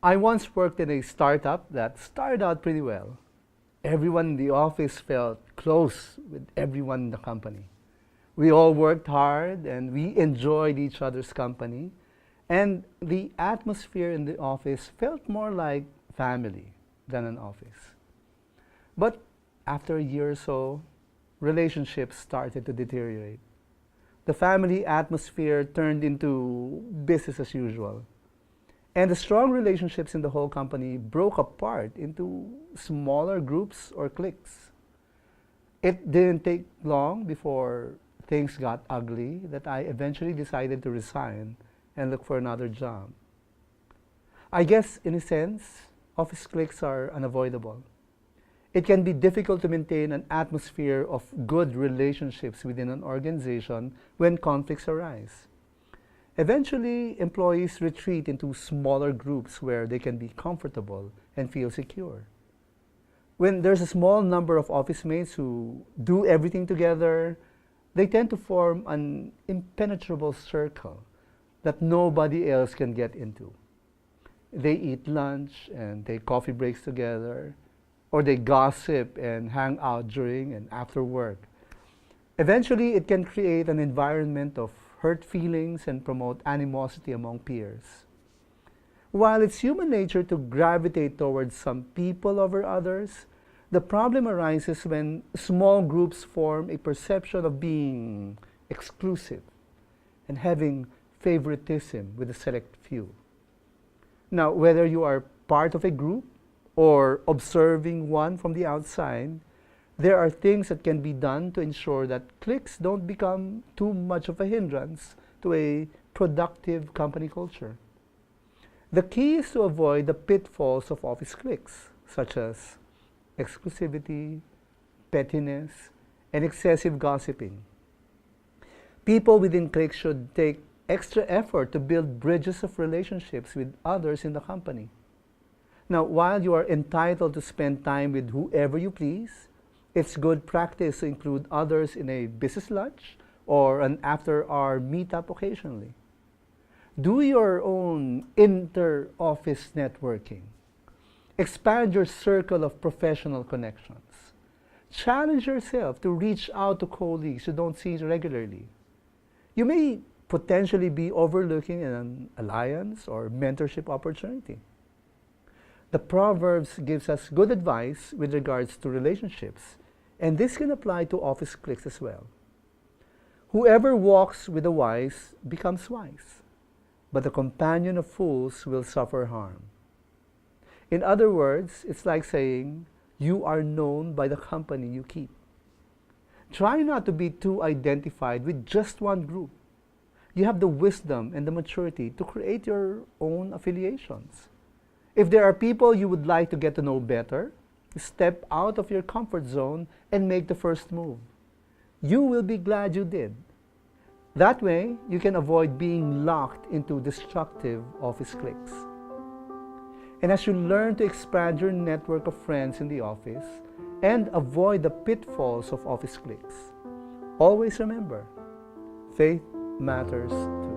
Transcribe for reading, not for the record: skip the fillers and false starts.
I once worked in a startup that started out pretty well. Everyone in the office felt close with everyone in the company. We all worked hard and we enjoyed each other's company. And the atmosphere in the office felt more like family than an office. But after a year or so, relationships started to deteriorate. The family atmosphere turned into business as usual. And the strong relationships in the whole company broke apart into smaller groups or cliques. It didn't take long before things got ugly that I eventually decided to resign and look for another job. I guess, in a sense, office cliques are unavoidable. It can be difficult to maintain an atmosphere of good relationships within an organization when conflicts arise. Eventually, employees retreat into smaller groups where they can be comfortable and feel secure. When there's a small number of office mates who do everything together, they tend to form an impenetrable circle that nobody else can get into. They eat lunch and take coffee breaks together, or they gossip and hang out during and after work. Eventually, it can create an environment of hurt feelings and promote animosity among peers. While it's human nature to gravitate towards some people over others, the problem arises when small groups form a perception of being exclusive and having favoritism with a select few. Now, whether you are part of a group or observing one from the outside, there are things that can be done to ensure that cliques don't become too much of a hindrance to a productive company culture. The key is to avoid the pitfalls of office cliques, such as exclusivity, pettiness, and excessive gossiping. People within cliques should take extra effort to build bridges of relationships with others in the company. Now, while you are entitled to spend time with whoever you please, it's good practice to include others in a business lunch or an after-hour meetup occasionally. Do your own inter-office networking. Expand your circle of professional connections. Challenge yourself to reach out to colleagues you don't see regularly. You may potentially be overlooking an alliance or mentorship opportunity. The Proverbs gives us good advice with regards to relationships, and this can apply to office cliques as well. Whoever walks with the wise becomes wise, but the companion of fools will suffer harm. In other words, it's like saying, you are known by the company you keep. Try not to be too identified with just one group. You have the wisdom and the maturity to create your own affiliations. If there are people you would like to get to know better, step out of your comfort zone and make the first move. You will be glad you did. That way, you can avoid being locked into destructive office cliques. And as you learn to expand your network of friends in the office and avoid the pitfalls of office cliques, always remember, faith matters too.